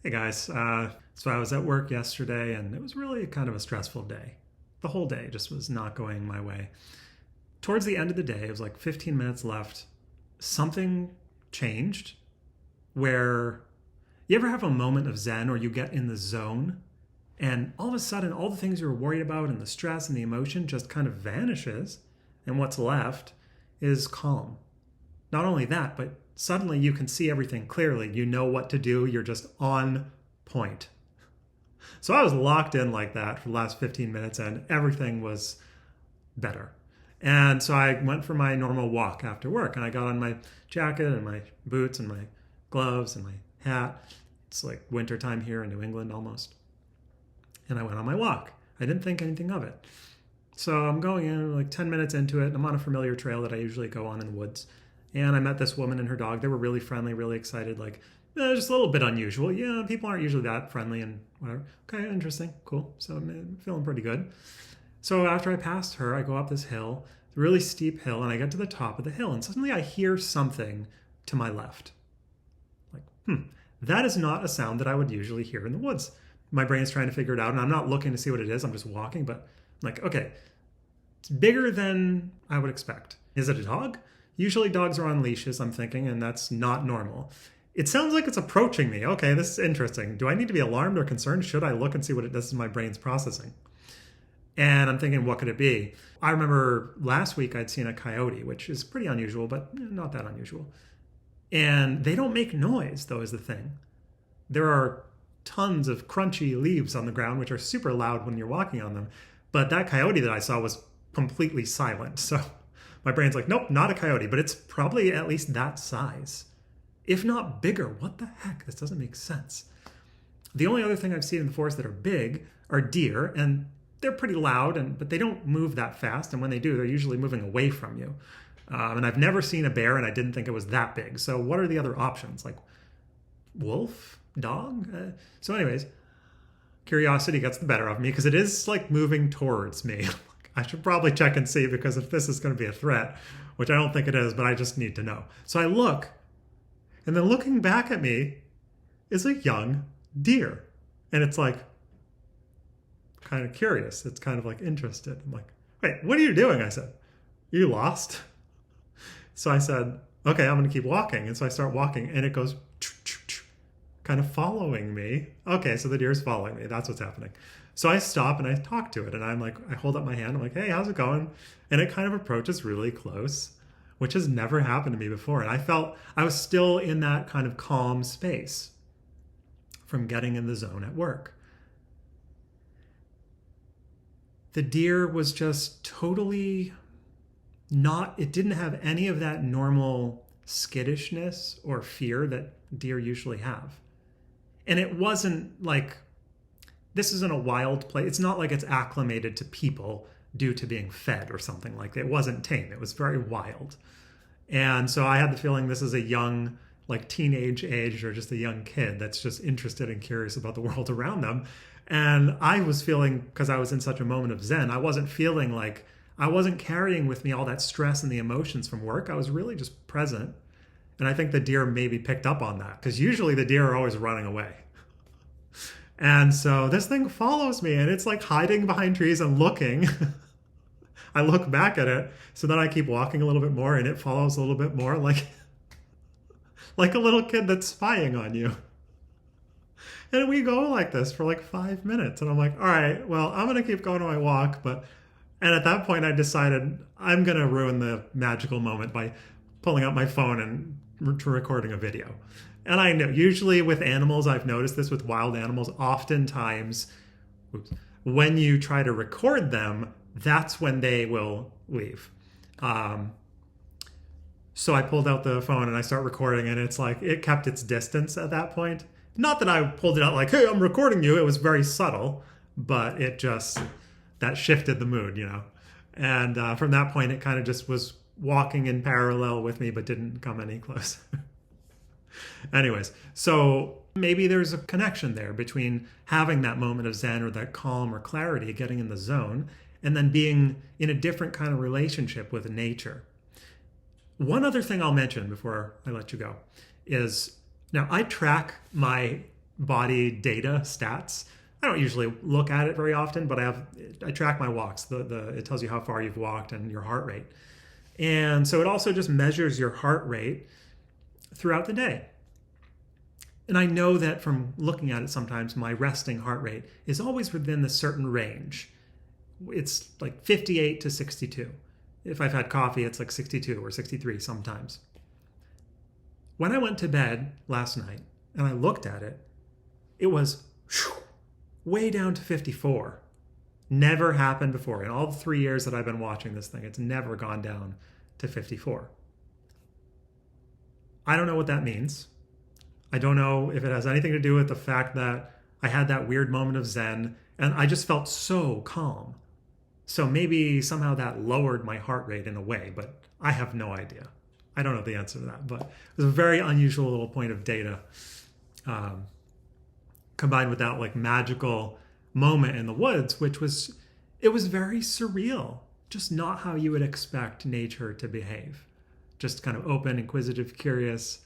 Hey guys, so I was at work yesterday and it was really kind of a stressful day. The whole day just was not going my way. Towards the end of the day, it was like 15 minutes left. Something changed where you ever have a moment of Zen or you get in the zone and all of a sudden all the things you were worried about and the stress and the emotion just kind of vanishes and what's left is calm. Not only that, but suddenly you can see everything clearly. You know what to do. You're just on point. So I was locked in like that for the last 15 minutes and everything was better. And so I went for my normal walk after work and I got on my jacket and my boots and my gloves and my hat. It's like wintertime here in New England almost. And I went on my walk. I didn't think anything of it. So I'm going in like 10 minutes into it. And I'm on a familiar trail that I usually go on in the woods. And I met this woman and her dog. They were really friendly, really excited, like, just a little bit unusual. Yeah, people aren't usually that friendly and whatever. Okay, interesting, cool. So I'm feeling pretty good. So after I passed her, I go up this hill, a really steep hill, and I get to the top of the hill. And suddenly I hear something to my left. Like, that is not a sound that I would usually hear in the woods. My brain's trying to figure it out, and I'm not looking to see what it is. I'm just walking, but I'm like, okay, it's bigger than I would expect. Is it a dog? Usually dogs are on leashes, I'm thinking, and that's not normal. It sounds like it's approaching me. Okay, this is interesting. Do I need to be alarmed or concerned? Should I look and see what it does in my brain's processing? And I'm thinking, what could it be? I remember last week I'd seen a coyote, which is pretty unusual, but not that unusual. And they don't make noise, though, is the thing. There are tons of crunchy leaves on the ground, which are super loud when you're walking on them. But that coyote that I saw was completely silent. So my brain's like, nope, not a coyote, but it's probably at least that size. If not bigger. What the heck? This doesn't make sense. The only other thing I've seen in the forest that are big are deer, and they're pretty loud, but they don't move that fast. And when they do, they're usually moving away from you. And I've never seen a bear, and I didn't think it was that big. So what are the other options? Like wolf? Dog? So anyways, curiosity gets the better of me because it is like moving towards me. I should probably check and see because if this is going to be a threat, which I don't think it is, but I just need to know. So I look, and then looking back at me is a young deer. And it's like kind of curious. It's kind of like interested. I'm like, wait, what are you doing? I said, you lost? So I said, okay, I'm going to keep walking. And so I start walking and it goes kind of following me. Okay, so the deer's following me. That's what's happening. So I stop and I talk to it and I'm like, I hold up my hand. I'm like, hey, how's it going? And it kind of approaches really close, which has never happened to me before. And I felt I was still in that kind of calm space from getting in the zone at work. The deer was just totally it didn't have any of that normal skittishness or fear that deer usually have. And it wasn't like, this isn't a wild place. It's not like it's acclimated to people due to being fed or something like that. It wasn't tame. It was very wild. And so I had the feeling this is a young, like teenage age or just a young kid that's just interested and curious about the world around them. And I was feeling, because I was in such a moment of Zen, I wasn't feeling like, I wasn't carrying with me all that stress and the emotions from work. I was really just present. And I think the deer maybe picked up on that because usually the deer are always running away. And so this thing follows me and it's like hiding behind trees and looking. I look back at it. So then I keep walking a little bit more and it follows a little bit more like a little kid that's spying on you. And we go like this for like 5 minutes. And I'm like, all right, well, I'm going to keep going on my walk. And at that point I decided I'm going to ruin the magical moment by pulling out my phone and recording a video. And I know usually with animals, I've noticed this with wild animals, oftentimes when you try to record them, that's when they will leave. So I pulled out the phone and I start recording and it's like, it kept its distance at that point. Not that I pulled it out like, hey, I'm recording you. It was very subtle, but it just, that shifted the mood, you know. And from that point, it kind of just was walking in parallel with me, but didn't come any closer. Anyways, so maybe there's a connection there between having that moment of Zen or that calm or clarity, getting in the zone, and then being in a different kind of relationship with nature. One other thing I'll mention before I let you go is, now I track my body data stats. I don't usually look at it very often, but I track my walks. It tells you how far you've walked and your heart rate. And so it also just measures your heart rate throughout the day. And I know that from looking at it sometimes, my resting heart rate is always within a certain range. It's like 58 to 62. If I've had coffee, it's like 62 or 63 sometimes. When I went to bed last night and I looked at it, it was way down to 54. Never happened before. In all the 3 years that I've been watching this thing, it's never gone down to 54. I don't know what that means. I don't know if it has anything to do with the fact that I had that weird moment of Zen and I just felt so calm. So maybe somehow that lowered my heart rate in a way, but I have no idea. I don't know the answer to that, but it was a very unusual little point of data combined with that like magical moment in the woods, it was very surreal. Just not how you would expect nature to behave. Just kind of open, inquisitive, curious.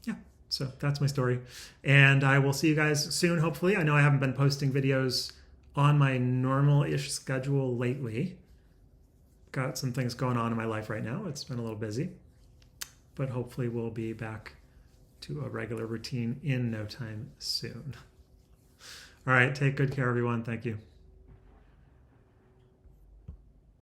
Yeah, so that's my story. And I will see you guys soon, hopefully. I know I haven't been posting videos on my normal-ish schedule lately. Got some things going on in my life right now. It's been a little busy. But hopefully we'll be back to a regular routine in no time soon. All right, take good care, everyone. Thank you.